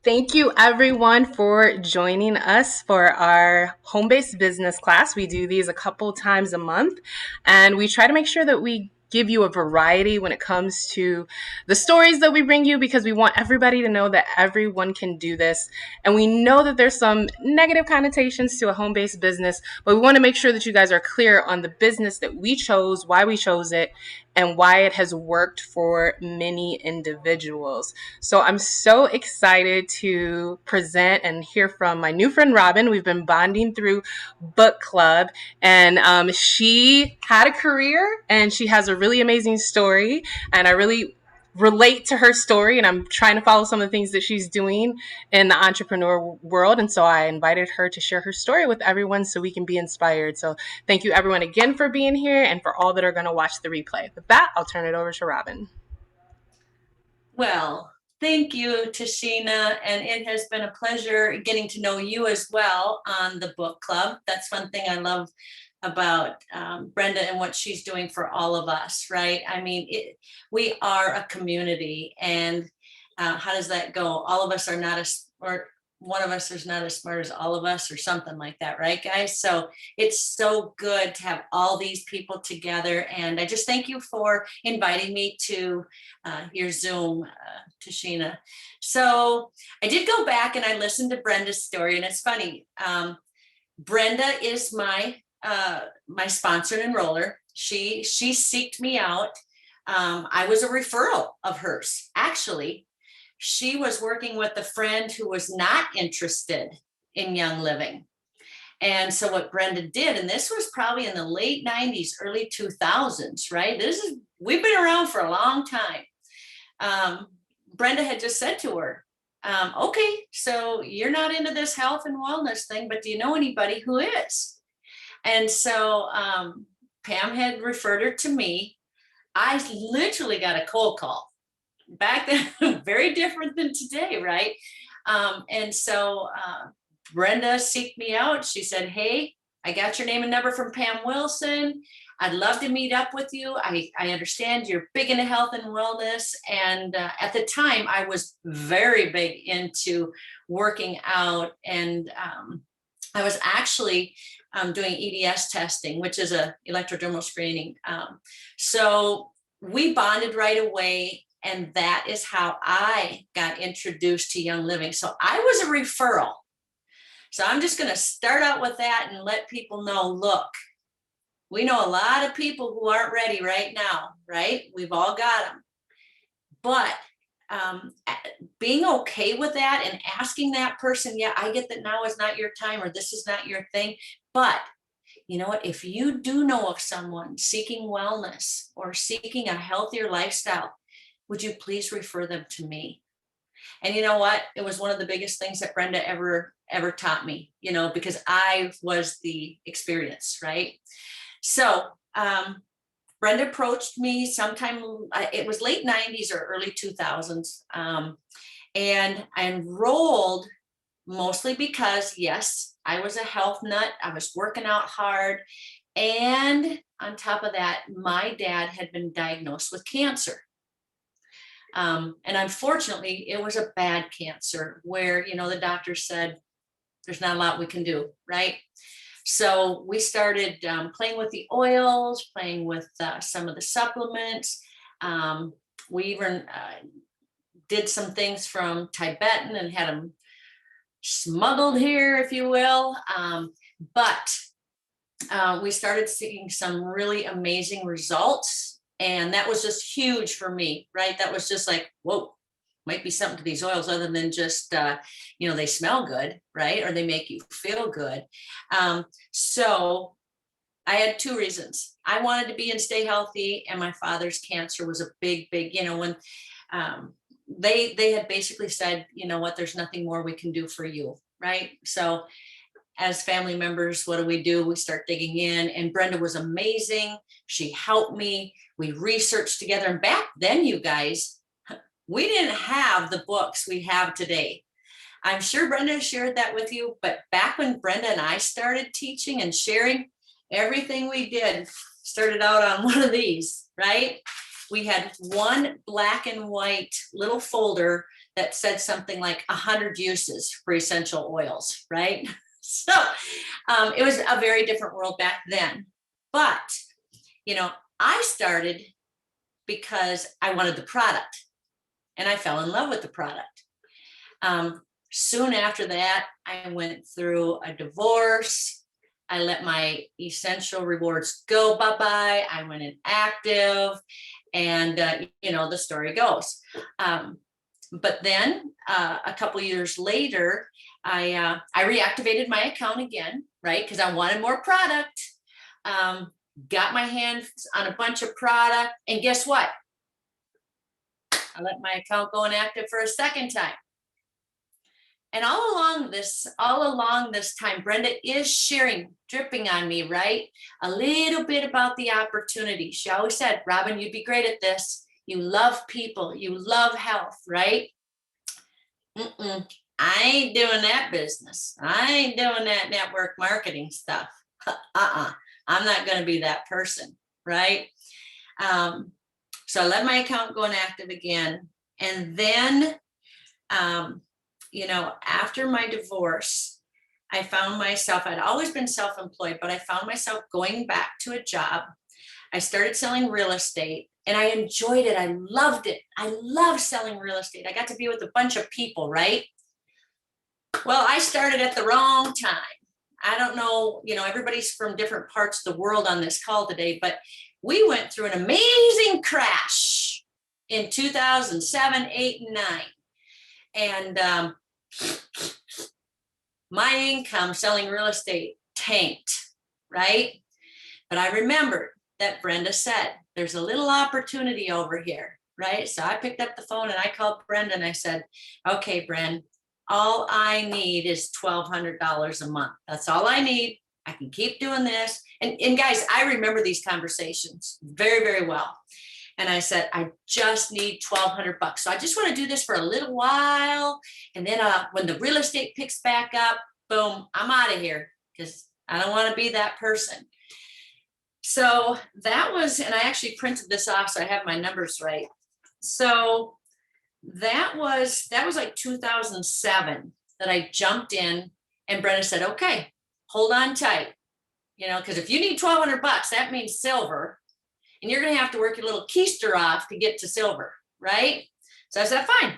Thank you everyone for joining us for our home-based business class. We do these a couple times a month, and we try to make sure that we give you a variety when it comes to the stories that we bring you, because we want everybody to know that everyone can do this. And we know that there's some negative connotations to a home-based business, but we want to make sure that you guys are clear on the business that we chose, why we chose it, and why it has worked for many individuals. So I'm so excited to present and hear from my new friend Robyn. We've been bonding through book club, and she had a career and she has a really amazing story. And I really relate to her story, and I'm trying to follow some of the things that she's doing in the entrepreneur world. And so I invited her to share her story with everyone so we can be inspired. So thank you everyone again for being here and for all that are going to watch the replay. With that, I'll turn it over to Robyn. Well, thank you, Tashena, and it has been a pleasure getting to know you as well on the book club. That's one thing I love about Brenda and what she's doing for all of us, right? I mean, we are a community, and how does that go? All of us are not or one of us is not as smart as all of us, or something like that, right, guys? So it's so good to have all these people together, and I just thank you for inviting me to your Zoom, Tashena. So I did go back and I listened to Brenda's story, and it's funny. Brenda is my sponsor and enroller. She seeked me out. I was a referral of hers, actually. She was working with a friend who was not interested in Young Living. And so what Brenda did, and this was probably in the late 90s, early 2000s, right? We've been around for a long time. Brenda had just said to her, okay, so you're not into this health and wellness thing, but do you know anybody who is? And so Pam had referred her to me. I literally got a cold call. Back then, very different than today, right? And so Brenda seeked me out. She said, hey, I got your name and number from Pam Wilson. I'd love to meet up with you. I understand you're big into health and wellness. And at the time, I was very big into working out. And I was actually doing EDS testing, which is a electrodermal screening. So we bonded right away. And that is how I got introduced to Young Living. So I was a referral. So I'm just going to start out with that and let people know, look, we know a lot of people who aren't ready right now, right? We've all got them. But being okay with that and asking that person, yeah, I get that now is not your time, or this is not your thing. But you know what? If you do know of someone seeking wellness or seeking a healthier lifestyle, would you please refer them to me? And you know what? It was one of the biggest things that Brenda ever taught me, because I was the experience, right? So Brenda approached me sometime, it was late 90s or early 2000s. And I enrolled mostly because, yes, I was a health nut. I was working out hard. And on top of that, my dad had been diagnosed with cancer. And unfortunately, it was a bad cancer where, the doctor said, there's not a lot we can do, right? So we started playing with the oils, playing with some of the supplements. We even did some things from Tibetan and had them smuggled here, if you will. But we started seeing some really amazing results. And that was just huge for me, right? That was just like, whoa, might be something to these oils other than just, they smell good, right? Or they make you feel good. So I had two reasons. I wanted to be and stay healthy, and my father's cancer was a big, when they had basically said, you know what, there's nothing more we can do for you, right? So as family members, what do? We start digging in, and Brenda was amazing. She helped me. We researched together. And back then, you guys, we didn't have the books we have today. I'm sure Brenda shared that with you, but back when Brenda and I started teaching and sharing, everything we did started out on one of these, right? we had one black and white little folder that said something like 100 uses for essential oils, right? So it was a very different world back then. But, you know, I started because I wanted the product and I fell in love with the product. Soon after that, I went through a divorce. I let my essential rewards go bye-bye. I went inactive, and you know, the story goes. But then a couple years later, I reactivated my account again, right? Because I wanted more product. Got my hands on a bunch of product, and guess what? I let my account go inactive for a second time. And all along this time, Brenda is sharing, dripping on me, right? A little bit about the opportunity. She always said, Robyn, you'd be great at this. You love people, you love health, right? I ain't doing that business. I ain't doing that network marketing stuff. I'm not going to be that person, right? So I let my account go inactive again. And then, you know, after my divorce, I found myself, I'd always been self-employed, but I found myself going back to a job. I started selling real estate and I enjoyed it. I loved it. I love selling real estate. I got to be with a bunch of people, right? Well, I started at the wrong time. I don't know, you know, everybody's from different parts of the world on this call today, but we went through an amazing crash in 2007, 8, and 9. And my income selling real estate tanked, right? But I remembered that Brenda said, there's a little opportunity over here, right? So I picked up the phone and I called Brenda and I said, okay, Bren, all I need is $1,200 a month. That's all I need. I can keep doing this. And guys, I remember these conversations very, very well. And I said, I just need $1,200. So I just want to do this for a little while. And then when the real estate picks back up, boom, I'm out of here because I don't want to be that person. So that was, and I actually printed this off so I have my numbers right. So that was like 2007 that I jumped in, and Brenda said, okay, hold on tight. You know, because if you need $1,200, that means silver. And you're going to have to work your little keister off to get to silver, right? So I said, fine.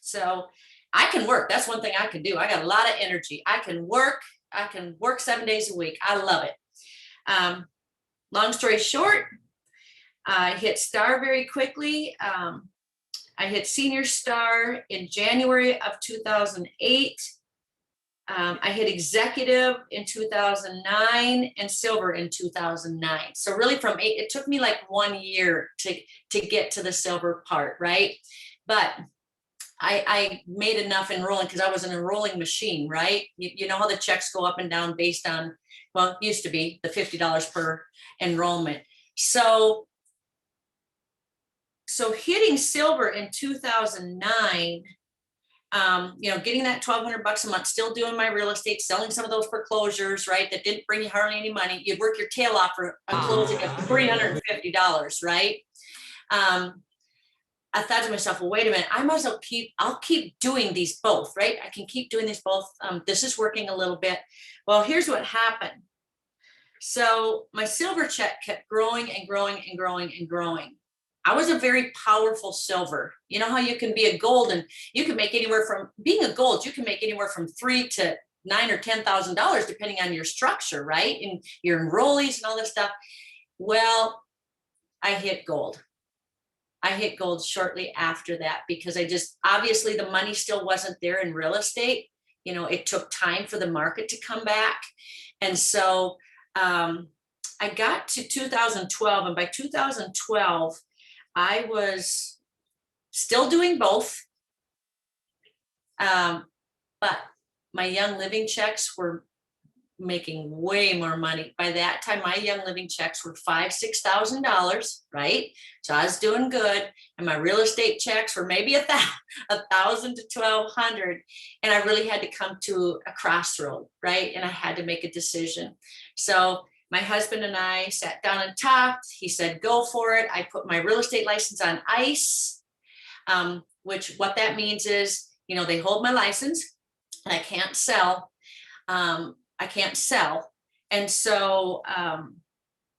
So I can work. That's one thing I can do. I got a lot of energy. I can work 7 days a week. I love it. Long story short, I hit star very quickly. I hit senior star in January of 2008. I hit executive in 2009 and silver in 2009. So really from 8, it took me like 1 year to get to the silver part, right? But I made enough enrolling because I was an enrolling machine, right? You know how the checks go up and down based on, well, it used to be the $50 per enrollment. So hitting silver in 2009, you know, getting that $1,200 a month, still doing my real estate, selling some of those foreclosures, right? That didn't bring you hardly any money. You'd work your tail off for a closing of $350, right? I thought to myself, well, wait a minute, I'll keep doing these both, right? I can keep doing these both. This is working a little bit. Well, here's what happened. So my silver check kept growing and growing and growing and growing. I was a very powerful silver. You know how you can be a gold and you can make anywhere from, being a gold, you can make anywhere from $3,000 to $9,000 or $10,000 depending on your structure, right? And your enrollees and all this stuff. Well, I hit gold. I hit gold shortly after that because obviously the money still wasn't there in real estate. You know, it took time for the market to come back. And so I got to 2012, and by 2012, I was still doing both, but my Young Living checks were making way more money. By that time, my Young Living checks were $5,000, $6,000, right? So I was doing good, and my real estate checks were maybe $1,000 to $1,200, and I really had to come to a crossroad, right? And I had to make a decision. So My husband and I sat down and talked. He said, go for it. I put my real estate license on ice, which what that means is, they hold my license and I can't sell. I can't sell. And so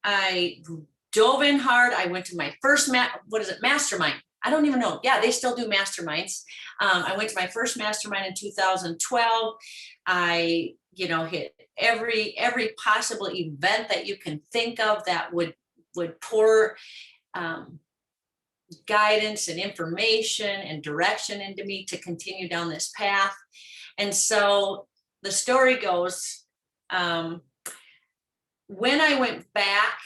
I dove in hard. I went to my first mastermind. I don't even know. Yeah, they still do masterminds. I went to my first mastermind in 2012. I, hit every possible event that you can think of that would pour guidance and information and direction into me to continue down this path. And so the story goes, when I went back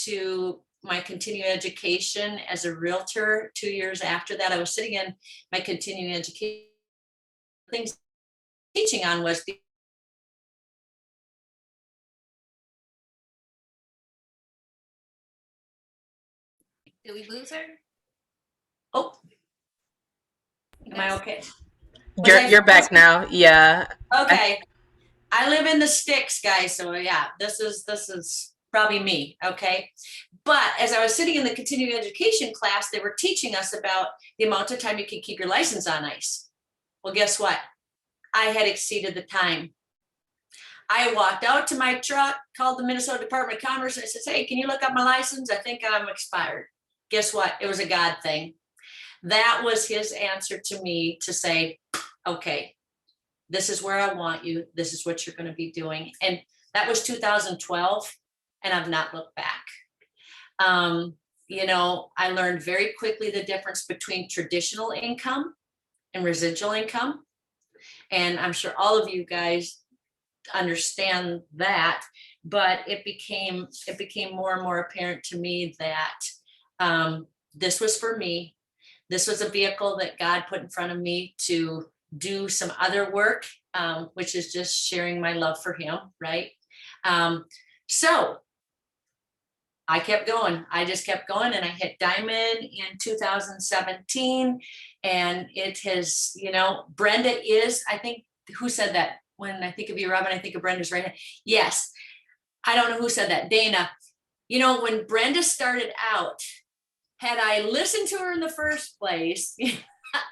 to my continuing education as a realtor 2 years after that, I was sitting in my continuing education. Things teaching on was the Did we lose her? oh, am I okay? You're back now. Yeah. Okay. I live in the sticks, guys. So yeah, this is probably me. Okay. But as I was sitting in the continuing education class, they were teaching us about the amount of time you can keep your license on ice. Well, guess what? I had exceeded the time. I walked out to my truck, called the Minnesota Department of Commerce, and I said, hey, can you look up my license? I think I'm expired. Guess what? It was a God thing. That was his answer to me to say, okay, this is where I want you. This is what you're going to be doing. And that was 2012, and I've not looked back. I learned very quickly the difference between traditional income and residual income. And I'm sure all of you guys understand that, but it became more and more apparent to me that this was for me. This was a vehicle that God put in front of me to do some other work, which is just sharing my love for him, right? So I kept going. I just kept going, and I hit diamond in 2017. And it has, Brenda is, I think, who said that? When I think of you, Robyn, I think of Brenda's right hand. Yes. I don't know who said that. Dana. When Brenda started out, had I listened to her in the first place,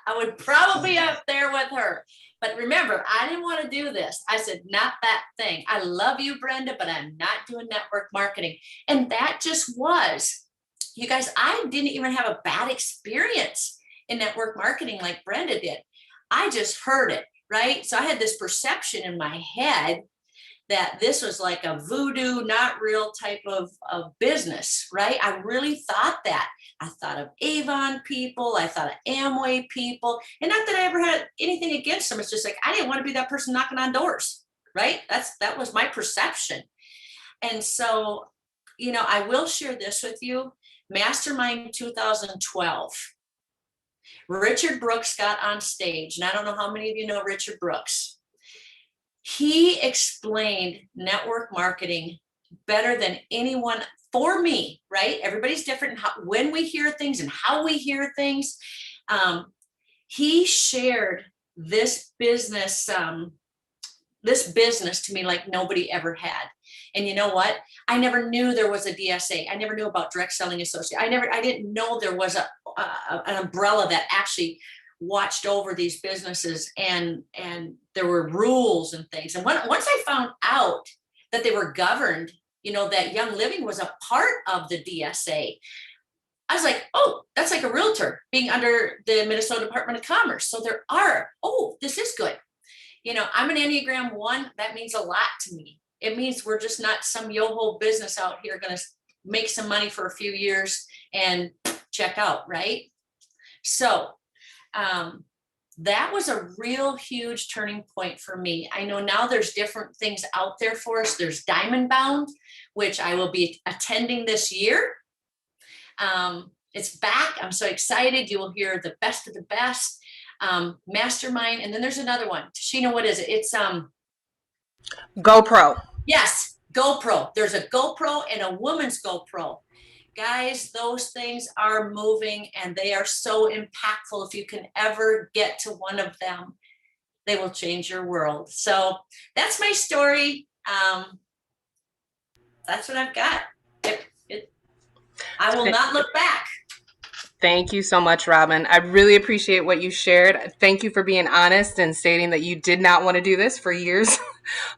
I would probably be up there with her. But remember, I didn't want to do this. I said, not that thing. I love you, Brenda, but I'm not doing network marketing. And that just was, you guys, I didn't even have a bad experience in network marketing like Brenda did. I just heard it, right? So I had this perception in my head that this was like a voodoo, not real type of business, right? I really thought that. I thought of Avon people, I thought of Amway people, and not that I ever had anything against them. It's just like, I didn't want to be that person knocking on doors, right? That was my perception. And so, I will share this with you. Mastermind 2012. Richard Brooks got on stage, and I don't know how many of you know Richard Brooks. He explained network marketing better than anyone for me, right? Everybody's different when we hear things and how we hear things. He shared this business to me like nobody ever had. And you know what? I never knew there was a DSA. I never knew about direct selling associate. I didn't know there was an umbrella that actually watched over these businesses, and there were rules and things. And once I found out that they were governed, that Young Living was a part of the DSA, I was like, oh, that's like a realtor being under the Minnesota Department of Commerce. So this is good. I'm an Enneagram 1. That means a lot to me. It means we're just not some yo-ho business out here going to make some money for a few years and check out, right? So that was a real huge turning point for me. I know now there's different things out there for us. There's Diamond Bound, which I will be attending this year. It's back. I'm so excited. You will hear the best of the best. Mastermind. And then there's another one. Tashena, what is it? It's GoPro. Yes, GoPro. There's a GoPro and a woman's GoPro. Guys, those things are moving, and they are so impactful. If you can ever get to one of them, they will change your world. So that's my story. that's what I've got. I will not look back. Thank you so much, Robyn. I really appreciate what you shared. Thank you for being honest and stating that you did not want to do this for years.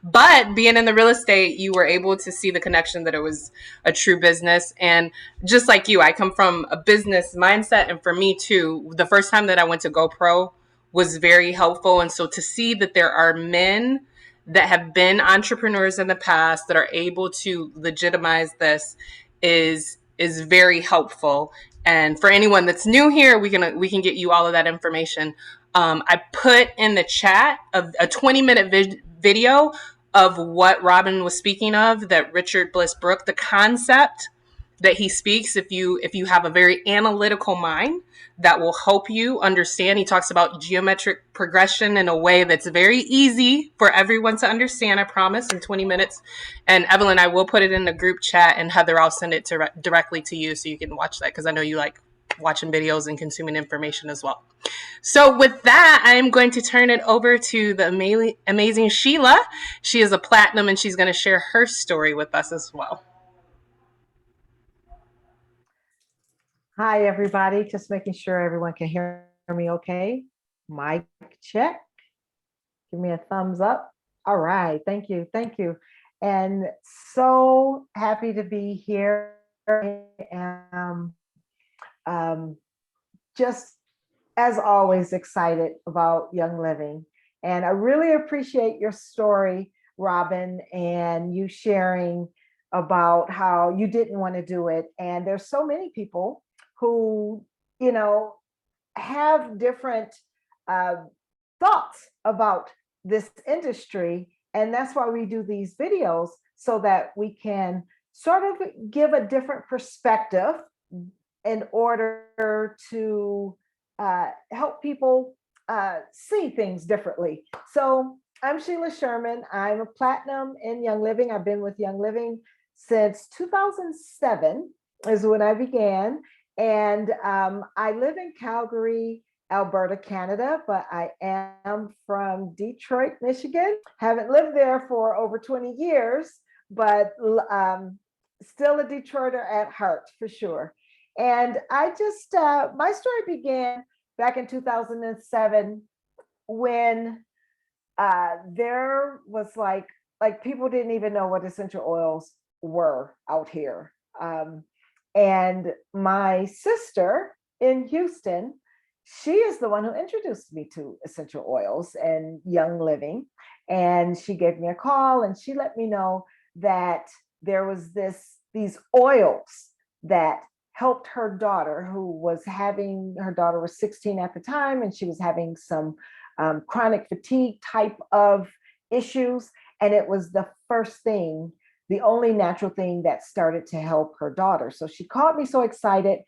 But being in the real estate, you were able to see the connection that it was a true business. And just like you, I come from a business mindset. And for me, too, the first time that I went to GoPro was very helpful. And so to see that there are men that have been entrepreneurs in the past that are able to legitimize this is very helpful. And for anyone that's new here, we can get you all of that information. I put in the chat a 20-minute video of what Robyn was speaking of, that Richard Bliss Brooke, the concept that he speaks. If you have a very analytical mind, that will help you understand. He talks about geometric progression in a way that's very easy for everyone to understand, I promise, in 20 minutes. And Evelyn, I will put it in the group chat, and Heather, I'll send it directly to you so you can watch that, because I know you like watching videos and consuming information as well. So with that, I'm going to turn it over to the amazing Sheila. She is a platinum, and she's going to share her story with us as well. Hi, everybody. Just making sure everyone can hear me okay. Mic check. Give me a thumbs up. All right. Thank you. Thank you. And so happy to be here. And just as always, excited about Young Living. And I really appreciate your story, Robyn, and you sharing about how you didn't want to do it. And there's so many people who, have different thoughts about this industry. And that's why we do these videos, so that we can sort of give a different perspective in order to help people see things differently. So I'm Sheila Sherman. I'm a platinum in Young Living. I've been with Young Living since 2007 is when I began. And I live in Calgary, Alberta, Canada, but I am from Detroit, Michigan. Haven't lived there for over 20 years, but still a Detroiter at heart for sure. And I just, my story began back in 2007 when there was like people didn't even know what essential oils were out here. And my sister in Houston, she is the one who introduced me to essential oils and Young Living. And she gave me a call and she let me know that there was these oils that helped her daughter, her daughter was 16 at the time, and she was having some chronic fatigue type of issues. And it was the only natural thing that started to help her daughter. So she called me so excited.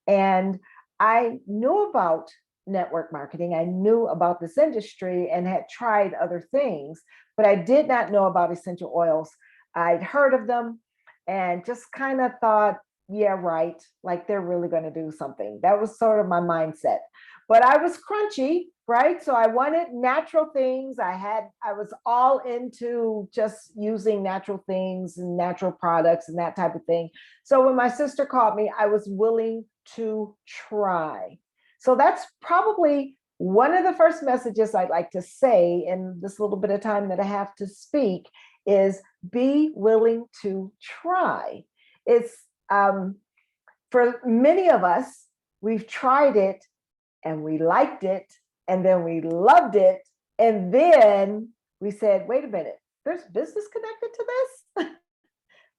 And I knew about network marketing. I knew about this industry and had tried other things, but I did not know about essential oils. I'd heard of them and just kind of thought, yeah, right, like they're really going to do something. That was sort of my mindset. But I was crunchy, right? So I wanted natural things. I was all into just using natural things and natural products and that type of thing. So when my sister called me, I was willing to try. So that's probably one of the first messages I'd like to say in this little bit of time that I have to speak is be willing to try. It's for many of us, we've tried it and we liked it and then we loved it. And then we said, wait a minute, there's business connected to this?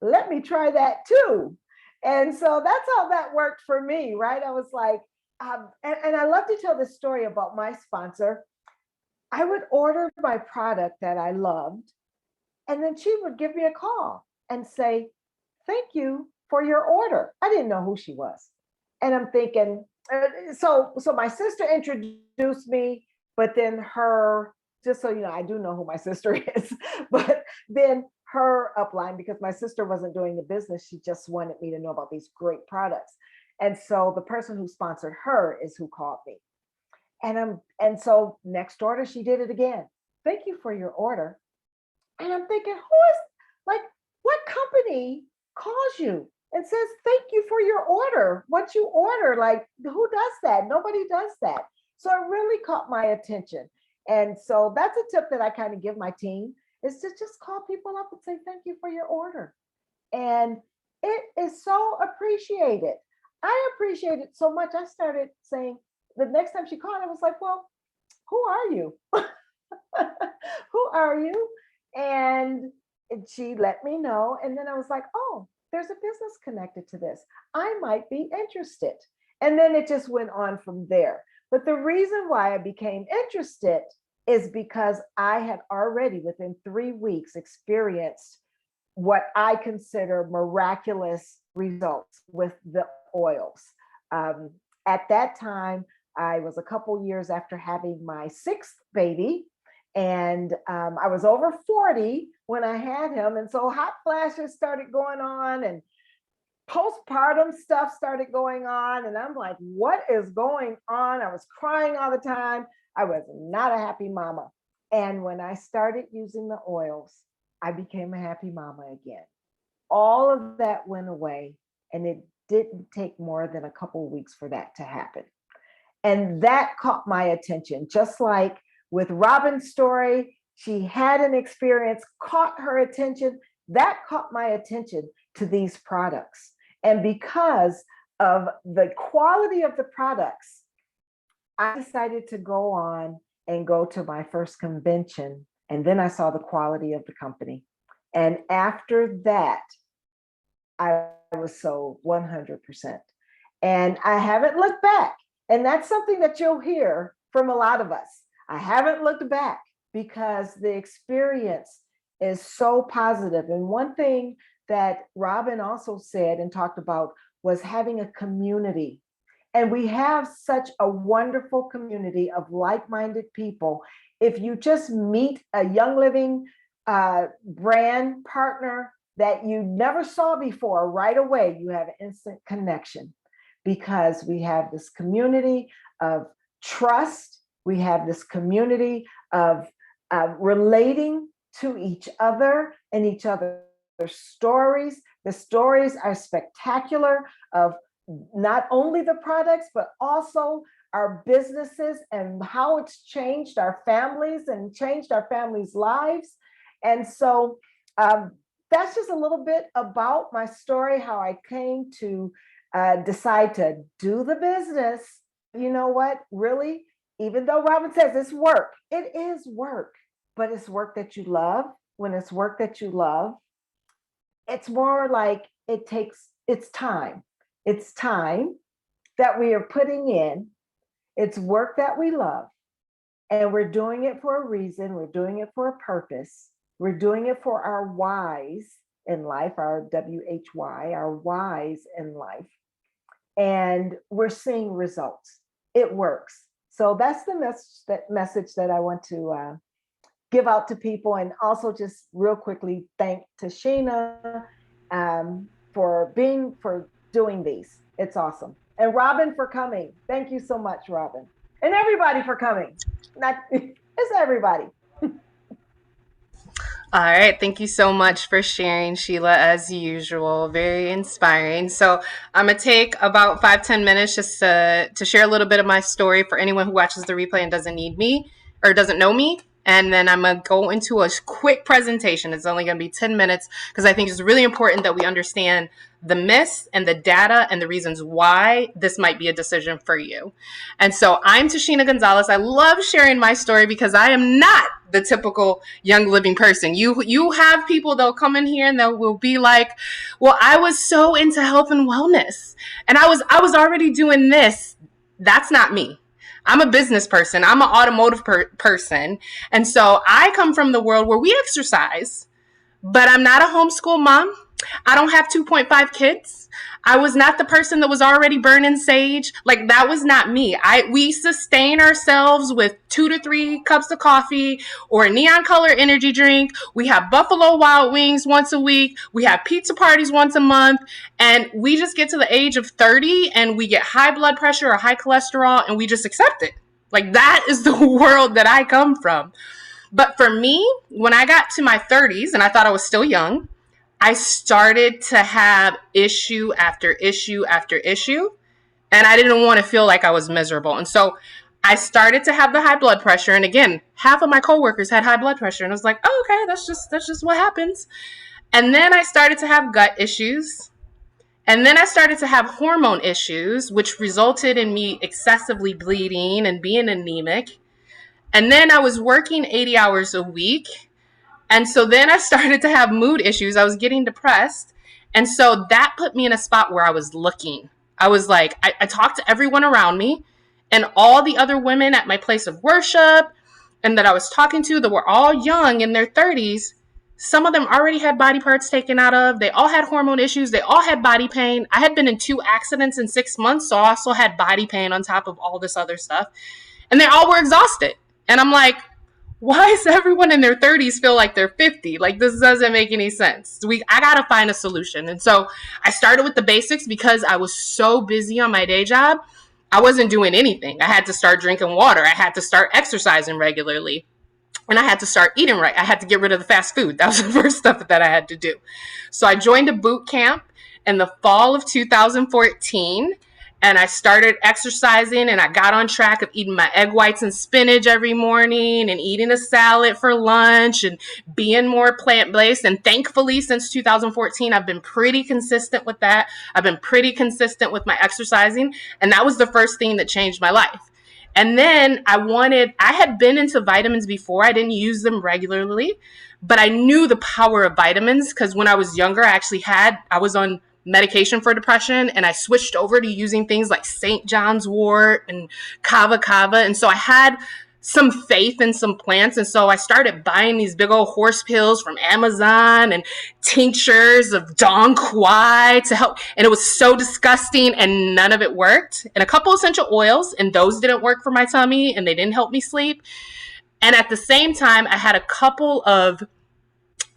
Let me try that too. And so that's how that worked for me, right? I was like, and I love to tell this story about my sponsor. I would order my product that I loved, and then she would give me a call and say, thank you for your order. I didn't know who she was. And I'm thinking, so my sister introduced me, but then just so you know, I do know who my sister is, but then her upline, because my sister wasn't doing the business, she just wanted me to know about these great products. And so the person who sponsored her is who called me. And so next order, she did it again. Thank you for your order. And I'm thinking, what company calls you and says, thank you for your order. Once you order, like, who does that? Nobody does that. So it really caught my attention. And so that's a tip that I kind of give my team, is to just call people up and say, thank you for your order. And it is so appreciated. I appreciate it so much. I started saying, the next time she called, I was like, well, who are you? Who are you? And she let me know. And then I was like, oh, there's a business connected to this. I might be interested. And then it just went on from there. But the reason why I became interested is because I had already, within 3 weeks, experienced what I consider miraculous results with the oils. At that time, I was a couple years after having my 6th baby, and I was over 40 when I had him. And so hot flashes started going on, and postpartum stuff started going on. And I'm like, what is going on? I was crying all the time. I was not a happy mama. And when I started using the oils, I became a happy mama again. All of that went away, and it didn't take more than a couple of weeks for that to happen. And that caught my attention. Just like with Robyn's story, she had an experience, caught her attention. That caught my attention to these products. And because of the quality of the products, I decided to go on and go to my first convention. And then I saw the quality of the company. And after that, I was sold 100%. And I haven't looked back. And that's something that you'll hear from a lot of us. I haven't looked back because the experience is so positive. And one thing that Robyn also said and talked about was having a community. And we have such a wonderful community of like-minded people. If you just meet a Young Living brand partner that you never saw before, right away, you have an instant connection, because we have this community of trust. We have this community of relating to each other and each other's stories. The stories are spectacular, of not only the products, but also our businesses and how it's changed our families and changed our families' lives. And so that's just a little bit about my story, how I came to decide to do the business. You know what, really, even though Robyn says it's work, it is work, but it's work that you love. When it's work that you love, it's more like it's time. It's time that we are putting in. It's work that we love, and we're doing it for a reason. We're doing it for a purpose. We're doing it for our whys in life, our WHY, our whys in life. And we're seeing results. It works. So that's the message that I want to give out to people. And also just real quickly, thank Tashena for doing these. It's awesome. And Robyn for coming. Thank you so much, Robyn. And everybody for coming. It's everybody. All right. Thank you so much for sharing, Sheila, as usual. Very inspiring. So I'm going to take about 5-10 minutes just to share a little bit of my story for anyone who watches the replay and doesn't need me or doesn't know me. And then I'm going to go into a quick presentation. It's only going to be 10 minutes because I think it's really important that we understand the myths and the data and the reasons why this might be a decision for you. And so I'm Tashena Gonzales. I love sharing my story because I am not the typical Young Living person. You have people that'll come in here and they will be like, well, I was so into health and wellness and I was already doing this. That's not me. I'm a business person. I'm an automotive person. And so I come from the world where we exercise, but I'm not a homeschool mom. I don't have 2.5 kids. I was not the person that was already burning sage. Like, that was not me. We sustain ourselves with 2 to 3 cups of coffee or a neon color energy drink. We have Buffalo Wild Wings once a week. We have pizza parties once a month. And we just get to the age of 30 and we get high blood pressure or high cholesterol and we just accept it. Like, that is the world that I come from. But for me, when I got to my 30s and I thought I was still young, I started to have issue after issue after issue, and I didn't want to feel like I was miserable. And so I started to have the high blood pressure. And again, half of my coworkers had high blood pressure. And I was like, oh, okay, that's just what happens. And then I started to have gut issues. And then I started to have hormone issues, which resulted in me excessively bleeding and being anemic. And then I was working 80 hours a week. And so then I started to have mood issues. I was getting depressed. And so that put me in a spot where I was looking. I was like, I talked to everyone around me, and all the other women at my place of worship and that I was talking to that were all young in their 30s. Some of them already had body parts taken out of. They all had hormone issues. They all had body pain. I had been in 2 accidents in 6 months, so I also had body pain on top of all this other stuff. And they all were exhausted. And I'm like, why does everyone in their 30s feel like they're 50? Like, this doesn't make any sense. I got to find a solution. And so I started with the basics because I was so busy on my day job. I wasn't doing anything. I had to start drinking water. I had to start exercising regularly. And I had to start eating right. I had to get rid of the fast food. That was the first stuff that I had to do. So I joined a boot camp in the fall of 2014. And I started exercising, and I got on track of eating my egg whites and spinach every morning and eating a salad for lunch and being more plant-based. And thankfully, since 2014, I've been pretty consistent with that. I've been pretty consistent with my exercising. And that was the first thing that changed my life. And then I had been into vitamins before. I didn't use them regularly, but I knew the power of vitamins because when I was younger, I was on medication for depression, and I switched over to using things like St. John's wort and kava. And so I had some faith in some plants. And so I started buying these big old horse pills from Amazon and tinctures of Dong Quai to help. And it was so disgusting, and none of it worked. And a couple essential oils, and those didn't work for my tummy, and they didn't help me sleep. And at the same time, I had a couple of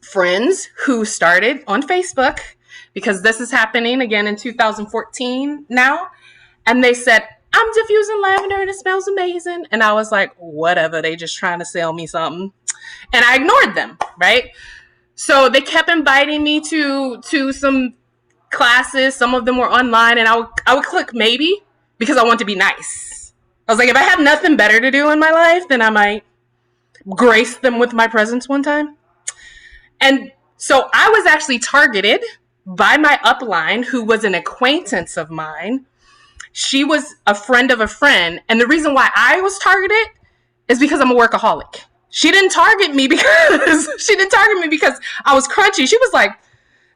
friends who started on Facebook, because this is happening again in 2014 now. And they said, I'm diffusing lavender and it smells amazing. And I was like, whatever, they just trying to sell me something. And I ignored them, right? So they kept inviting me to some classes. Some of them were online, and I would click maybe because I want to be nice. I was like, if I have nothing better to do in my life, then I might grace them with my presence one time. And so I was actually targeted by my upline, who was an acquaintance of mine. She was a friend of a friend. And the reason why I was targeted is because I'm a workaholic. She didn't target me because I was crunchy. She was like,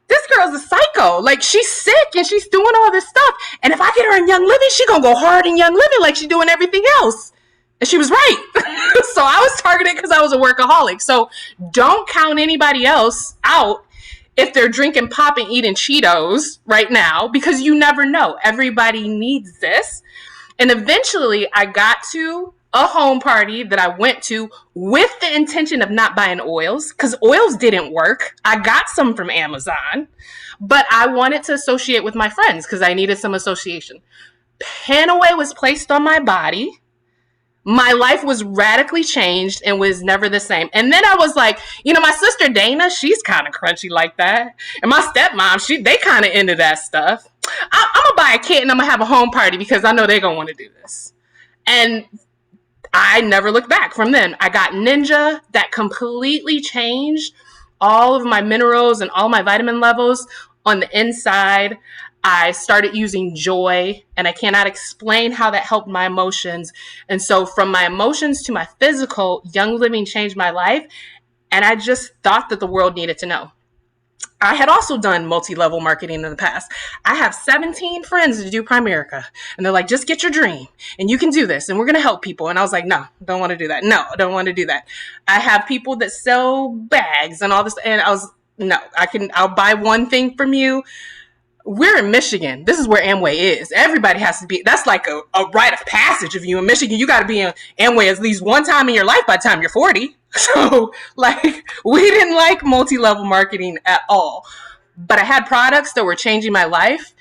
this girl's a psycho. Like, she's sick and she's doing all this stuff. And if I get her in Young Living, she gonna go hard in Young Living like she's doing everything else. And she was right. So I was targeted because I was a workaholic. So don't count anybody else out if they're drinking pop and eating Cheetos right now, because you never know. Everybody needs this. And eventually I got to a home party that I went to with the intention of not buying oils, because oils didn't work. I got some from Amazon, but I wanted to associate with my friends because I needed some association. Panaway was placed on my body. My life was radically changed and was never the same. And then I was like, my sister Dana, she's kind of crunchy like that. And my stepmom, they kind of into that stuff. I'm going to buy a kit and I'm going to have a home party because I know they're going to want to do this. And I never looked back from then. I got Ninja. That completely changed all of my minerals and all my vitamin levels on the inside. I started using Joy, and I cannot explain how that helped my emotions. And so from my emotions to my physical, Young Living changed my life. And I just thought that the world needed to know. I had also done multi-level marketing in the past. I have 17 friends that do Primerica, and they're like, just get your dream and you can do this and we're going to help people. And I was like, no, don't want to do that. No, I don't want to do that. I have people that sell bags and all this. And I was, no, I'll buy one thing from you. We're in Michigan. This is where Amway is. Everybody has to be. That's like a rite of passage. If you're in Michigan, you got to be in Amway at least one time in your life by the time you're 40. So, we didn't like multi-level marketing at all. But I had products that were changing my life,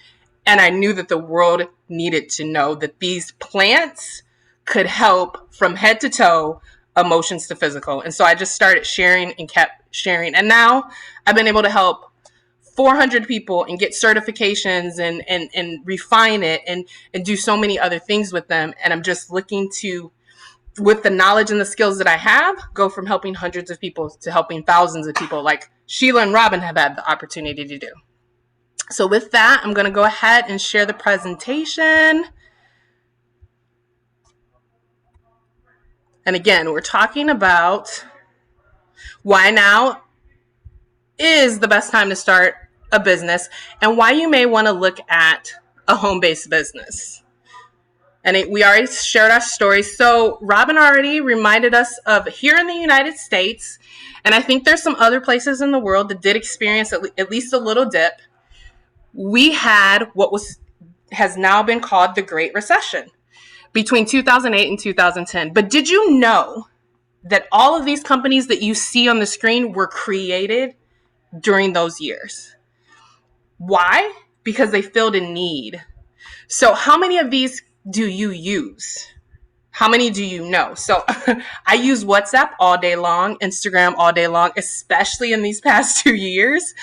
and I knew that the world needed to know that these plants could help from head to toe, emotions to physical. And so I just started sharing and kept sharing. And now I've been able to help 400 people and get certifications and refine it and do so many other things with them. And I'm just looking to, with the knowledge and the skills that I have, go from helping hundreds of people to helping thousands of people like Sheila and Robyn have had the opportunity to do. So with that, I'm going to go ahead and share the presentation. And again, we're talking about why now is the best time to start a business and why you may want to look at a home-based business. And we already shared our stories. So Robyn already reminded us of here in the United States, and I think there's some other places in the world that did experience at least a little dip. We had what has now been called the Great Recession between 2008 and 2010. But did you know that all of these companies that you see on the screen were created during those years? Why? Because they filled a need. So how many of these do you use? How many do you know? So I use WhatsApp all day long, Instagram all day long, especially in these past 2 years.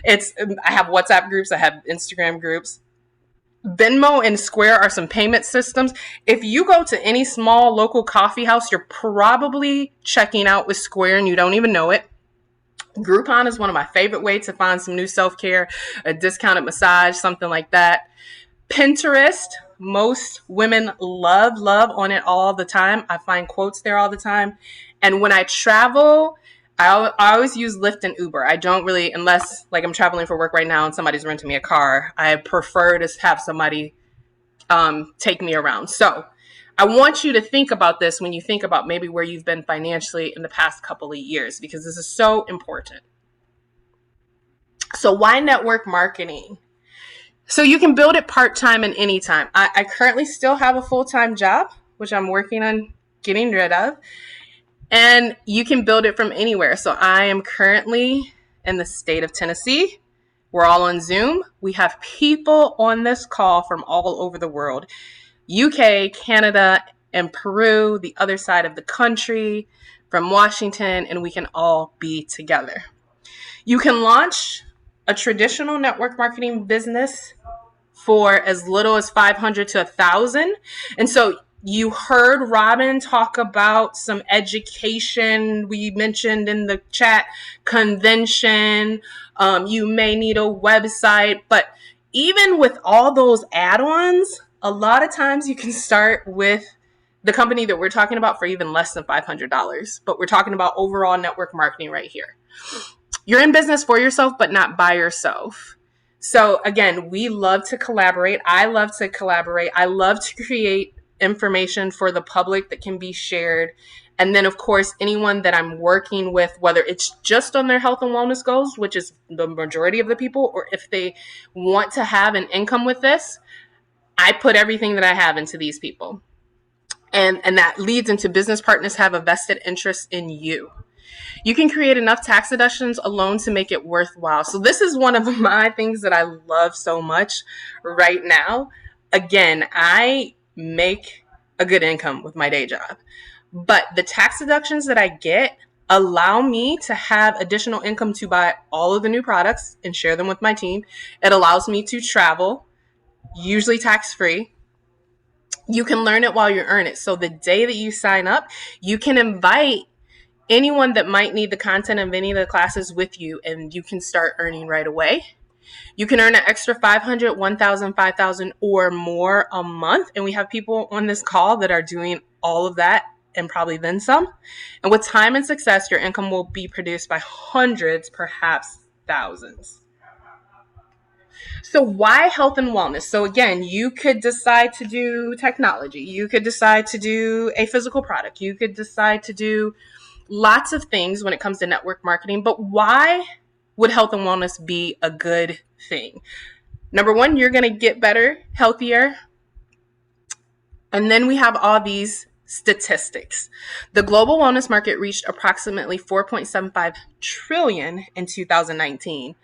I have WhatsApp groups, I have Instagram groups. Venmo and Square are some payment systems. If you go to any small local coffee house, you're probably checking out with Square and you don't even know it. Groupon is one of my favorite ways to find some new self-care, a discounted massage, something like that. Pinterest, most women love on it all the time. I find quotes there all the time. And when I travel, I always use Lyft and Uber. I don't really, unless like I'm traveling for work right now and somebody's renting me a car, I prefer to have somebody take me around. So I want you to think about this when you think about maybe where you've been financially in the past couple of years, because this is so important. So why network marketing? So you can build it part-time and anytime. I currently still have a full-time job, which I'm working on getting rid of. And you can build it from anywhere. So I am currently in the state of Tennessee. We're all on Zoom. We have people on this call from all over the world. UK, Canada, and Peru, the other side of the country, from Washington, and we can all be together. You can launch a traditional network marketing business for as little as 500 to 1,000. And so you heard Robyn talk about some education. We mentioned in the chat convention. You may need a website, but even with all those add-ons, a lot of times you can start with the company that we're talking about for even less than $500. But we're talking about overall network marketing right here. You're in business for yourself, but not by yourself. So again, we love to collaborate. I love to collaborate. I love to create information for the public that can be shared. And then, of course, anyone that I'm working with, whether it's just on their health and wellness goals, which is the majority of the people, or if they want to have an income with this, I put everything that I have into these people. And that leads into business partners have a vested interest in you. You can create enough tax deductions alone to make it worthwhile. So this is one of my things that I love so much right now. Again, I make a good income with my day job, but the tax deductions that I get allow me to have additional income to buy all of the new products and share them with my team. It allows me to travel, usually tax-free. You can learn it while you earn it. So the day that you sign up, you can invite anyone that might need the content of any of the classes with you, and you can start earning right away. You can earn an extra 500, 1,000, 5,000 or more a month. And we have people on this call that are doing all of that and probably then some. And with time and success, your income will be produced by hundreds, perhaps thousands. So why health and wellness? So again, you could decide to do technology. You could decide to do a physical product. You could decide to do lots of things when it comes to network marketing. But why would health and wellness be a good thing? Number one, you're going to get better, healthier. And then we have all these statistics. The global wellness market reached approximately 4.75 trillion in 2019.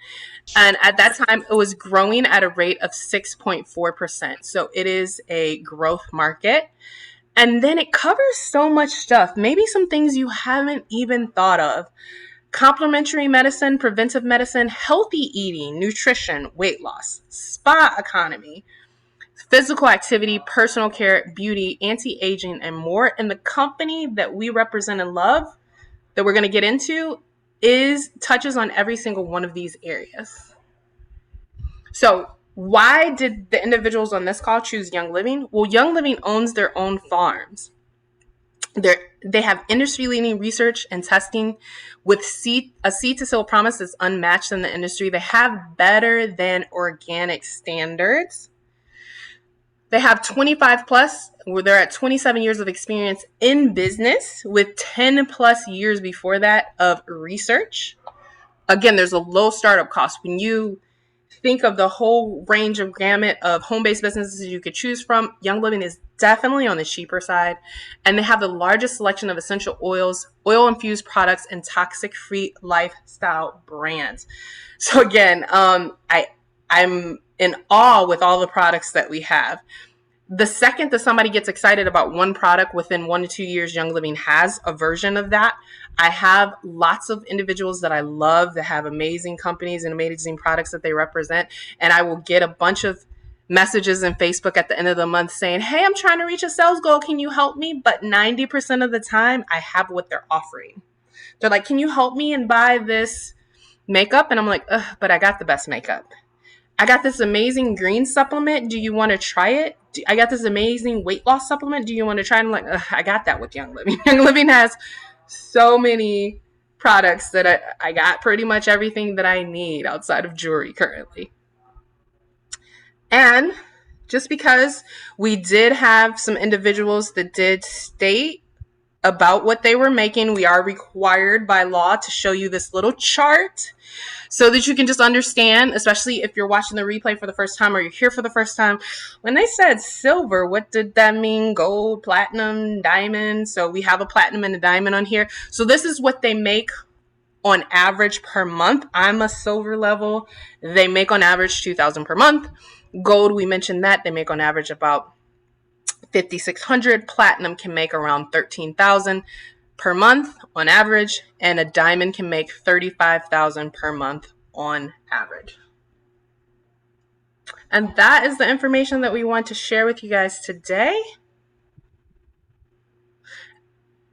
And at that time, it was growing at a rate of 6.4%. So it is a growth market. And then it covers so much stuff, maybe some things you haven't even thought of. complementary medicine, preventive medicine, healthy eating, nutrition, weight loss, spa economy, physical activity, personal care, beauty, anti-aging, and more. And the company that we represent and love that we're going to get into touches on every single one of these areas. So why did the individuals on this call choose Young Living? Well, Young Living owns their own farms. They have industry-leading research and testing with a seed-to-sale promise that's unmatched in the industry. They have better than organic standards. They have 25 plus, where they're at 27 years of experience in business with 10 plus years before that of research. Again, there's a low startup cost. When you think of the whole range of gamut of home-based businesses you could choose from, Young Living is definitely on the cheaper side. And they have the largest selection of essential oils, oil-infused products, and toxic-free lifestyle brands. So again, I'm in awe with all the products that we have. The second that somebody gets excited about one product, within 1 to 2 years, Young Living has a version of that. I have lots of individuals that I love that have amazing companies and amazing products that they represent. And I will get a bunch of messages in Facebook at the end of the month saying, hey, I'm trying to reach a sales goal. Can you help me? But 90% of the time, I have what they're offering. They're like, can you help me and buy this makeup? And I'm like, ugh, but I got the best makeup. I got this amazing green supplement. Do you want to try it? I got this amazing weight loss supplement. Do you want to try it? I'm like, I got that with Young Living. Young Living has so many products that I got pretty much everything that I need outside of jewelry currently. And just because we did have some individuals that did state about what they were making, we are required by law to show you this little chart so that you can just understand, especially if you're watching the replay for the first time or you're here for the first time. When they said silver, what did that mean? Gold, platinum, diamond. So we have a platinum and a diamond on here. So this is what they make on average per month. I'm a silver level. They make on average $2,000 per month. Gold, we mentioned that. They make on average about $5,600. Platinum can make around $13,000 per month on average, and a diamond can make $35,000 per month on average. And that is the information that we want to share with you guys today.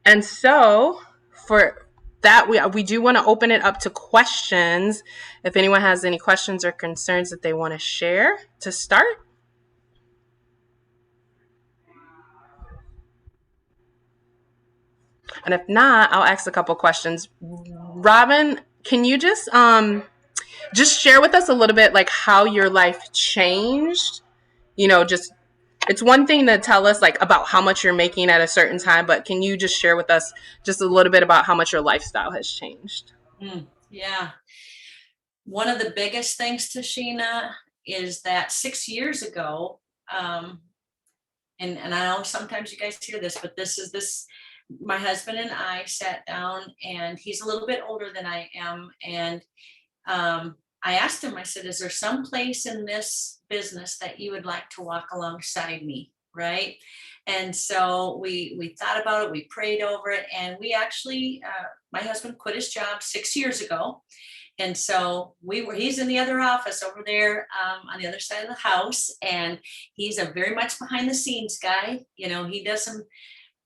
And so for that, we do want to open it up to questions. If anyone has any questions or concerns that they want to share to start. And if not, I'll ask a couple questions. Robyn, can you just share with us a little bit like how your life changed? You know, just it's one thing to tell us like about how much you're making at a certain time, but can you just share with us just a little bit about how much your lifestyle has changed? Yeah. One of the biggest things, Tashena, is that 6 years ago, and I know sometimes you guys hear this, but my husband and I sat down, and he's a little bit older than I am. And I asked him, I said, is there some place in this business that you would like to walk alongside me? Right. And so we thought about it, we prayed over it, and we actually, my husband quit his job 6 years ago. And so he's in the other office over there on the other side of the house. And he's a very much behind the scenes guy. You know, he does some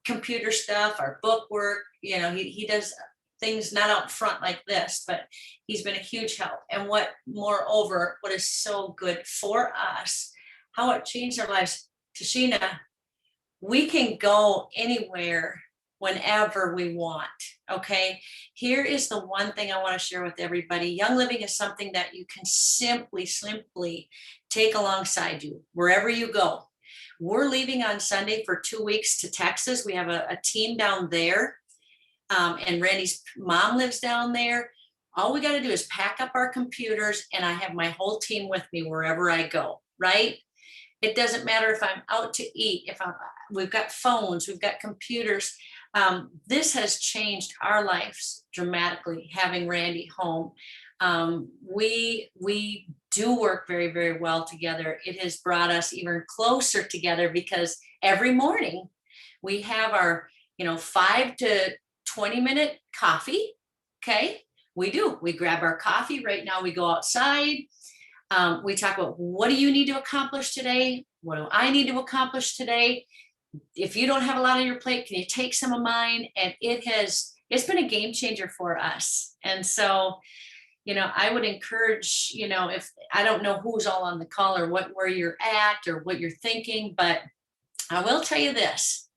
computer stuff, our book work, you know, he does things not out front like this, but he's been a huge help. And moreover, what is so good for us, how it changed our lives, Tashena, we can go anywhere whenever we want. Okay. Here is the one thing I want to share with everybody. Young Living is something that you can simply take alongside you wherever you go. We're leaving on Sunday for 2 weeks to Texas. We have a team down there, and Randy's mom lives down there. All we got to do is pack up our computers, and I have my whole team with me wherever I go, right? It doesn't matter if I'm out to eat, we've got phones, we've got computers. This has changed our lives dramatically, having Randy home. We do work very, very well together. It has brought us even closer together because every morning we have our, 5 to 20 minute coffee. Okay. we do. We grab our coffee. Right now we go outside. We talk about, what do you need to accomplish today? What do I need to accomplish today? If you don't have a lot on your plate, can you take some of mine? And it's been a game changer for us. And so, I would encourage, if I don't know who's all on the call or where you're at or what you're thinking, but I will tell you this.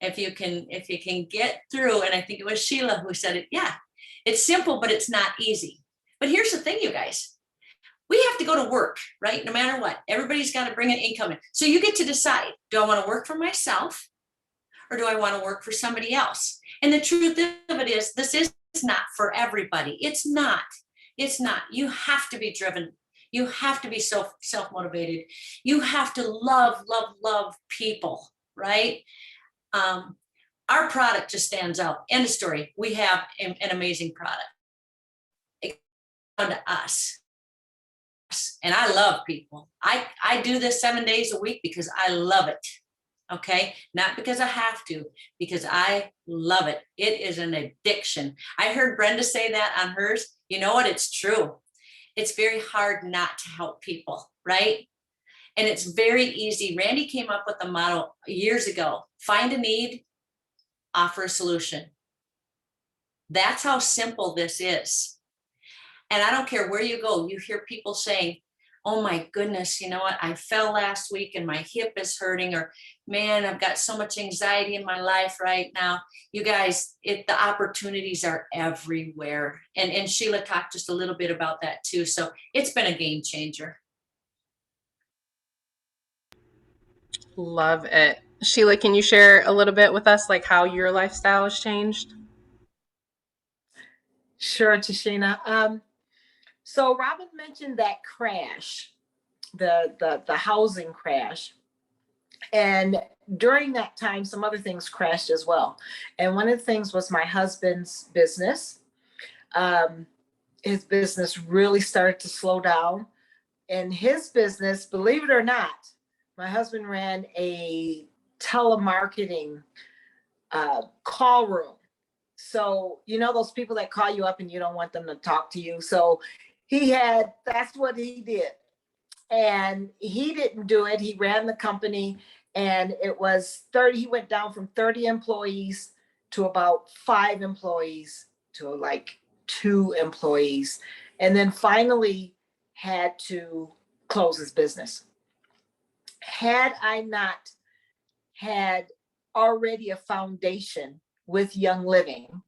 If you can get through, and I think it was Sheila who said it, yeah, it's simple, but it's not easy. But here's the thing, you guys. We have to go to work, right? No matter what, everybody's got to bring an income in. So you get to decide, do I want to work for myself or do I want to work for somebody else? And the truth of it is, this is not for everybody. It's not. You have to be driven. You have to be self-motivated. You have to love people, right? Our product just stands out. End of story. We have an amazing product. It's down to us. And I love people. I do this 7 days a week because I love it. Okay. Not because I have to, because I love it. It is an addiction. I heard Brenda say that on hers. You know what? It's true. It's very hard not to help people, right? And it's very easy. Randy came up with a motto years ago: find a need, offer a solution. That's how simple this is. And I don't care where you go, you hear people saying, oh my goodness, you know what? I fell last week and my hip is hurting, or man, I've got so much anxiety in my life right now. You guys, the opportunities are everywhere. And Sheila talked just a little bit about that too. So it's been a game changer. Love it. Sheila, can you share a little bit with us, like how your lifestyle has changed? Sure, Tashena. So Robyn mentioned that crash, the housing crash. And during that time, some other things crashed as well. And one of the things was my husband's business. His business really started to slow down. And his business, believe it or not, my husband ran a telemarketing call room. So, those people that call you up and you don't want them to talk to you. So that's what he did. And he didn't do it. He ran the company, and it was 30. He went down from 30 employees to about 5 employees to like 2 employees. And then finally had to close his business. Had I not had already a foundation with Young Living,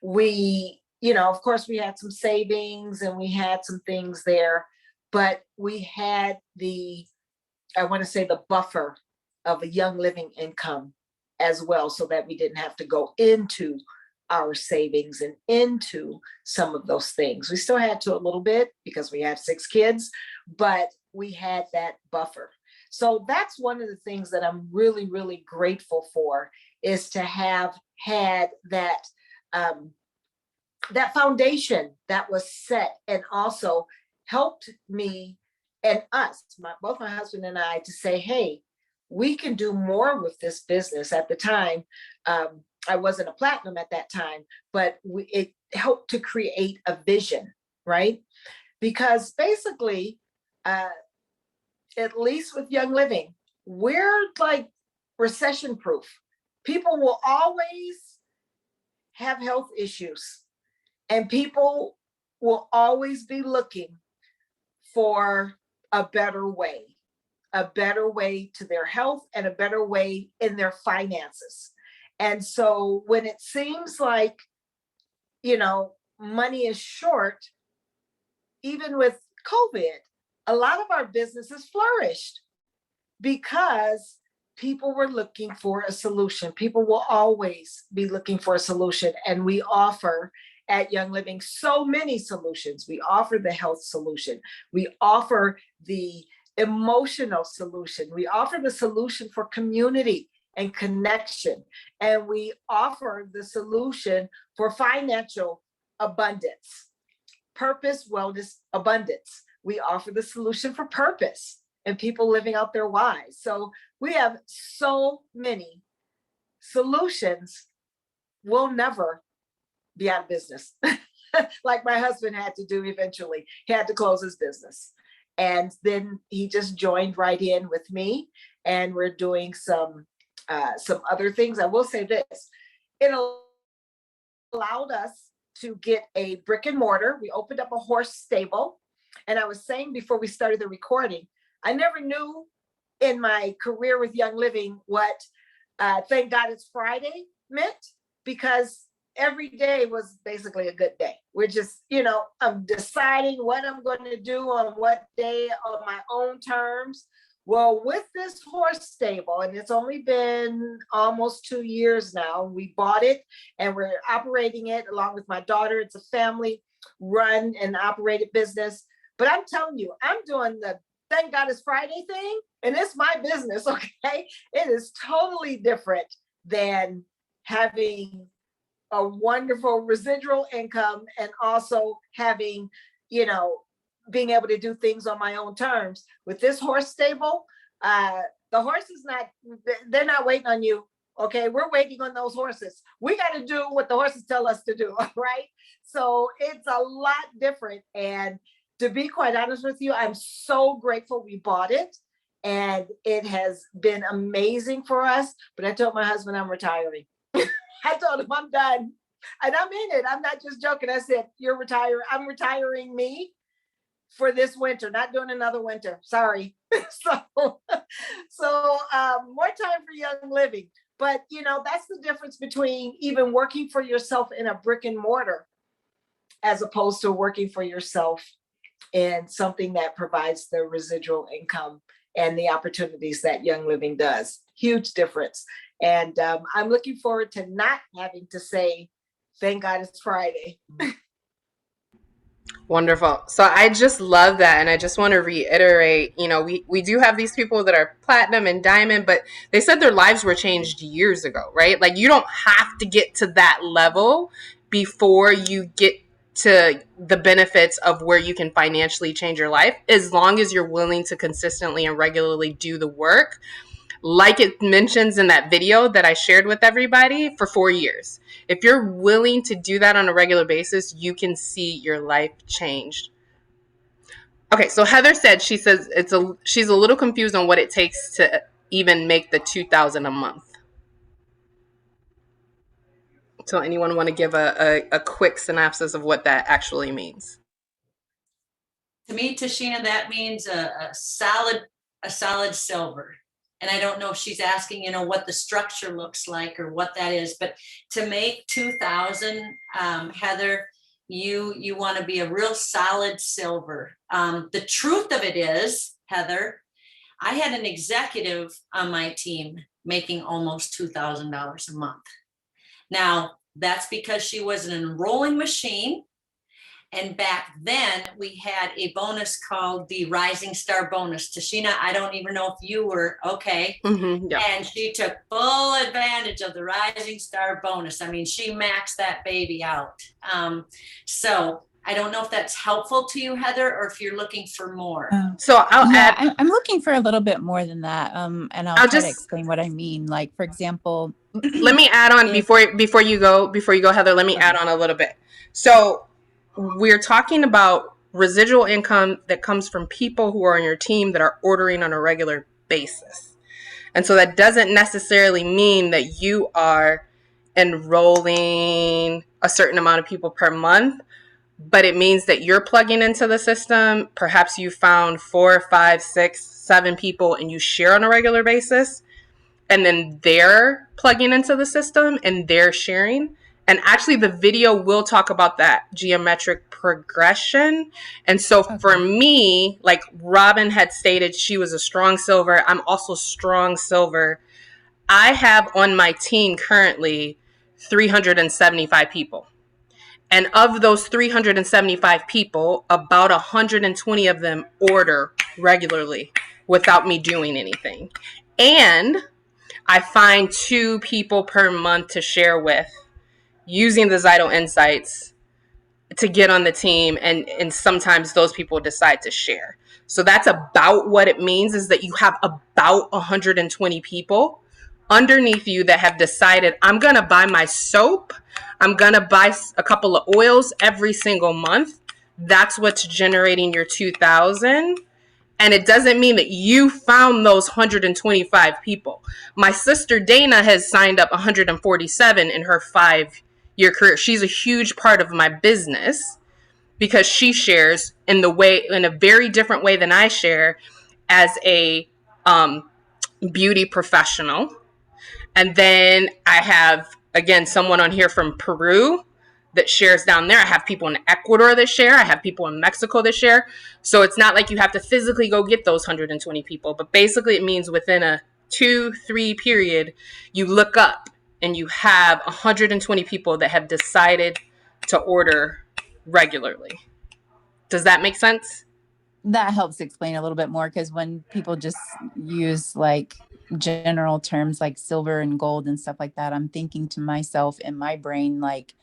we, of course, we had some savings and we had some things there, but we had the buffer of a Young Living income as well, so that we didn't have to go into our savings and into some of those things. We still had to a little bit because we have 6 kids, but we had that buffer. So that's one of the things that I'm really, really grateful for, is to have had that that foundation that was set, and also helped me and us, both my husband and I, to say, hey, we can do more with this business. At the time, I wasn't a platinum at that time, but it helped to create a vision, right? Because basically, at least with Young Living, we're like recession proof. People will always have health issues, and people will always be looking for a better way to their health and a better way in their finances. And so when it seems like, money is short, even with COVID, a lot of our businesses flourished because people were looking for a solution. People will always be looking for a solution. And we offer at Young Living so many solutions. We offer the health solution. We offer the emotional solution. We offer the solution for community and connection. And we offer the solution for financial abundance, purpose, wellness, abundance. We offer the solution for purpose and people living out their whys. So we have so many solutions. We'll never be out of business. like my husband had to do eventually. He had to close his business. And then he just joined right in with me. And we're doing some other things. I will say this, it allowed us to get a brick and mortar. We opened up a horse stable. And I was saying before we started the recording, I never knew in my career with Young Living what Thank God It's Friday meant, because every day was basically a good day. We're just, I'm deciding what I'm going to do on what day on my own terms. Well, with this horse stable, and it's only been almost 2 years now, we bought it and we're operating it along with my daughter. It's a family run and operated business. But I'm telling you, I'm doing the Thank God It's Friday thing, and it's my business, okay? It is totally different than having a wonderful residual income and also having, being able to do things on my own terms. With this horse stable, the horse is not, they're not waiting on you. Okay, we're waiting on those horses. We got to do what the horses tell us to do, right? So it's a lot different. And to be quite honest with you, I'm so grateful we bought it. And it has been amazing for us. But I told my husband I'm retiring. I told him I'm done. And I'm in it. I'm not just joking. I said, you're retiring. I'm retiring me for this winter, not doing another winter. Sorry. so more time for Young Living. But, that's the difference between even working for yourself in a brick and mortar as opposed to working for yourself in something that provides the residual income and the opportunities that Young Living does. Huge difference. And I'm looking forward to not having to say, thank God it's Friday. Wonderful. So I just love that. And I just want to reiterate, we do have these people that are platinum and diamond, but they said their lives were changed years ago, right? Like you don't have to get to that level before you get to the benefits of where you can financially change your life, as long as you're willing to consistently and regularly do the work. Like it mentions in that video that I shared with everybody, for 4 years. If you're willing to do that on a regular basis, you can see your life changed. Okay, so Heather said, she's a little confused on what it takes to even make the $2,000 a month. So anyone want to give a quick synopsis of what that actually means? To me, Tashena, that means a solid silver. And I don't know if she's asking, what the structure looks like or what that is, but to make 2,000, Heather, you want to be a real solid silver. The truth of it is, Heather, I had an executive on my team making almost $2,000 a month. Now, that's because she was an enrolling machine. And back then we had a bonus called the Rising Star bonus. Tashena, I don't even know if you were okay. Mm-hmm, yeah. And she took full advantage of the Rising Star bonus. I mean, she maxed that baby out. So I don't know if that's helpful to you, Heather, or if you're looking for more. So I'll add. I'm looking for a little bit more than that. And I'll try to explain what I mean. Like, for example, let me add on before you go, Heather, let me add on a little bit. So we're talking about residual income that comes from people who are on your team that are ordering on a regular basis. And so that doesn't necessarily mean that you are enrolling a certain amount of people per month, but it means that you're plugging into the system. Perhaps you found 4, 5, 6, 7 people and you share on a regular basis, and then they're plugging into the system and they're sharing. And actually the video will talk about that geometric progression. And so for me, like Robyn had stated, she was a strong silver. I'm also strong silver. I have on my team currently 375 people. And of those 375 people, about 120 of them order regularly without me doing anything. And I find 2 people per month to share with, using the Zyto Insights to get on the team. And sometimes those people decide to share. So that's about what it means, is that you have about 120 people underneath you that have decided, I'm going to buy my soap, I'm going to buy a couple of oils every single month. That's what's generating your 2,000. And it doesn't mean that you found those 125 people. My sister Dana has signed up 147 in her 5-year career. She's a huge part of my business because she shares in a very different way than I share as a beauty professional. And then I have, again, someone on here from Peru that shares down there. I have people in Ecuador that share. I have people in Mexico that share. So it's not like you have to physically go get those 120 people. But basically, it means within a 2-3 period, you look up and you have 120 people that have decided to order regularly. Does that make sense? That helps explain a little bit more, because when people just use like general terms like silver and gold and stuff like that, I'm thinking to myself in my brain, like,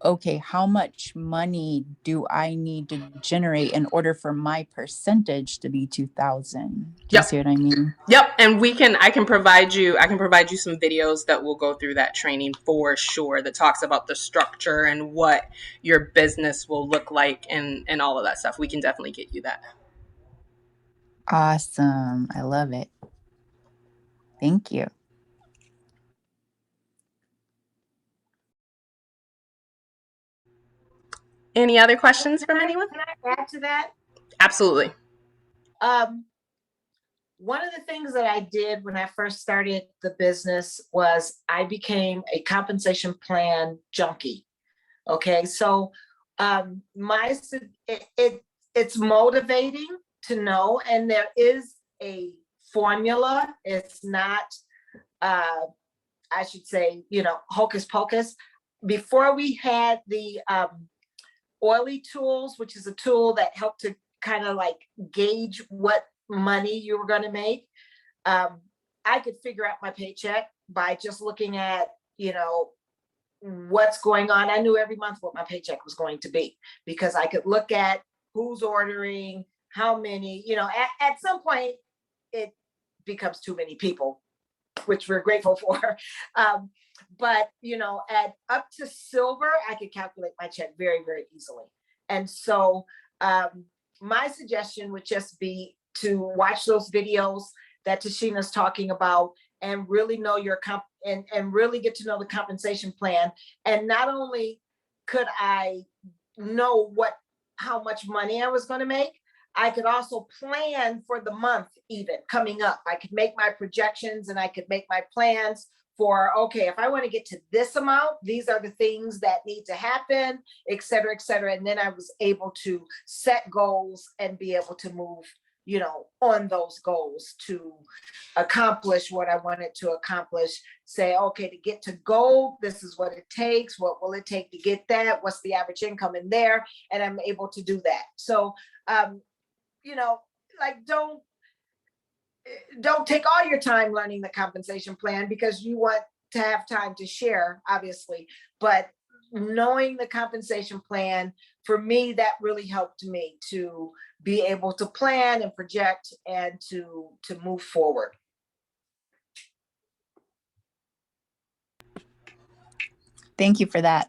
okay, how much money do I need to generate in order for my percentage to be 2,000? Do you see what I mean? Yep. And I can provide you some videos that will go through that training for sure, that talks about the structure and what your business will look like and all of that stuff. We can definitely get you that. Awesome. I love it. Thank you. Any other questions from anyone? Can I add to that? Absolutely. One of the things that I did when I first started the business was I became a compensation plan junkie. Okay, so it's motivating to know, and there is a formula. It's not, I should say, hocus pocus. Before we had the oily tools, which is a tool that helped to kind of like gauge what money you were going to make. I could figure out my paycheck by just looking at, what's going on. I knew every month what my paycheck was going to be because I could look at who's ordering, how many, at some point it becomes too many people, which we're grateful for. But, at up to silver, I could calculate my check very, very easily. And so my suggestion would just be to watch those videos that Tashena's talking about and really know your and really get to know the compensation plan. And not only could I know how much money I was going to make, I could also plan for the month even coming up. I could make my projections and I could make my plans for, okay, if I want to get to this amount, these are the things that need to happen, et cetera, et cetera. And then I was able to set goals and be able to move, on those goals to accomplish what I wanted to accomplish. Say, okay, to get to gold, this is what it takes. What will it take to get that? What's the average income in there? And I'm able to do that. So, like don't take all your time learning the compensation plan because you want to have time to share, obviously, but knowing the compensation plan, for me, that really helped me to be able to plan and project and to move forward. Thank you for that.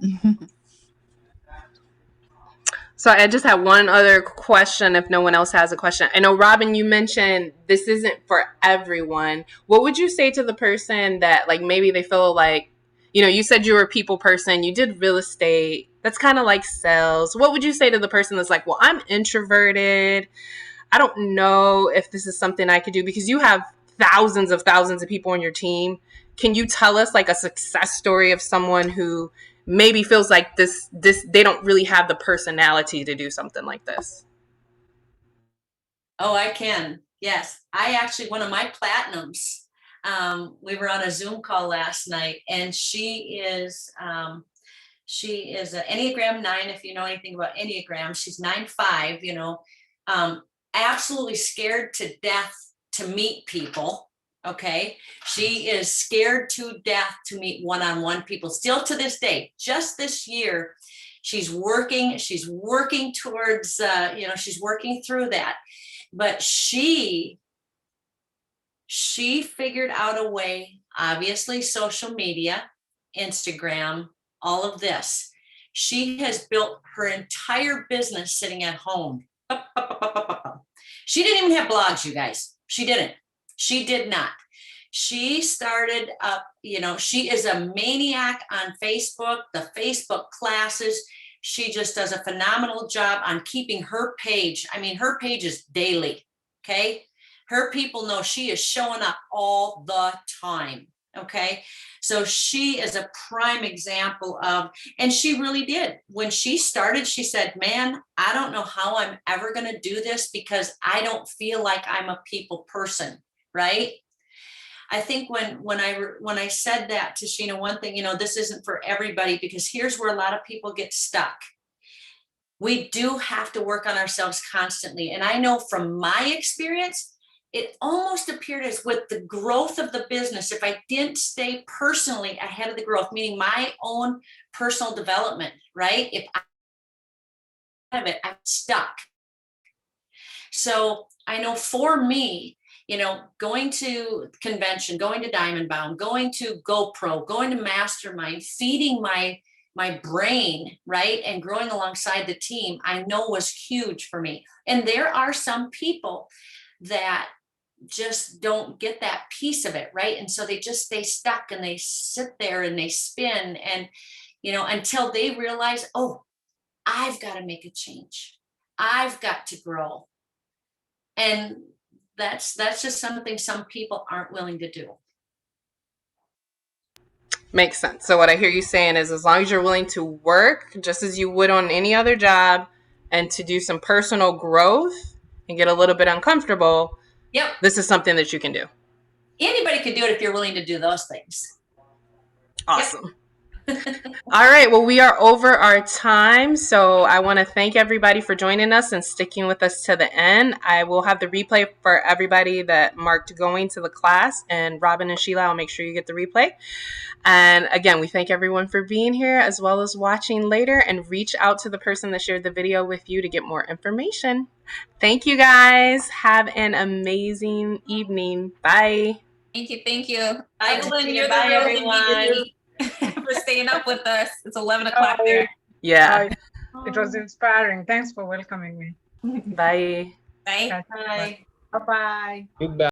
So I just have one other question if no one else has a question. I know, Robyn, you mentioned this isn't for everyone. What would you say to the person that like maybe they feel like, you said you were a people person, you did real estate, that's kind of like sales. What would you say to the person that's like, well, I'm introverted, I don't know if this is something I could do, because you have thousands of people on your team. Can you tell us like a success story of someone who maybe feels like this they don't really have the personality to do something like this? Oh, I can. Yes. I actually, one of my platinums, we were on a Zoom call last night, and she is an Enneagram 9. If you know anything about Enneagram, she's 9/5, absolutely scared to death to meet people. Okay. She is scared to death to meet one-on-one people still to this day. Just this year, she's working towards, she's working through that. But she figured out a way obviously social media, Instagram, all of this. She has built her entire business sitting at home. She didn't even have blogs, you guys. She didn't. She did not. She started up, she is a maniac on Facebook, the Facebook classes. She just does a phenomenal job on keeping her page. I mean, her page is daily, okay? Her people know she is showing up all the time, okay? So she is a prime example of, and she really did. When she started, she said, man, I don't know how I'm ever going to do this because I don't feel like I'm a people person, right? I think when I said that to Sheena, one thing, this isn't for everybody, because here's where a lot of people get stuck. We do have to work on ourselves constantly. And I know from my experience, it almost appeared as with the growth of the business, if I didn't stay personally ahead of the growth, meaning my own personal development, right? If I'm stuck. So I know for me, going to convention, going to Diamond Bound, going to GoPro, going to Mastermind, feeding my brain, right? And growing alongside the team, I know was huge for me. And there are some people that just don't get that piece of it, right? And so they just stay stuck and they sit there and they spin and, until they realize, oh, I've got to make a change. I've got to grow. And that's just something some people aren't willing to do. Makes sense. So what I hear you saying is, as long as you're willing to work just as you would on any other job and to do some personal growth and get a little bit uncomfortable, yep, this is something that you can do. Anybody could do it if you're willing to do those things. Awesome. Yep. All right. Well, we are over our time. So I want to thank everybody for joining us and sticking with us to the end. I will have the replay for everybody that marked going to the class. And Robyn and Sheila, I'll make sure you get the replay. And again, we thank everyone for being here as well as watching later, and reach out to the person that shared the video with you to get more information. Thank you guys. Have an amazing evening. Bye. Thank you. Thank you. Bye, Evelyn, you're bye, everyone. For staying up with us. It's 11 o'clock there. Yeah. It was inspiring. Thanks for welcoming me. Bye. Bye. Bye. Bye-bye. Goodbye.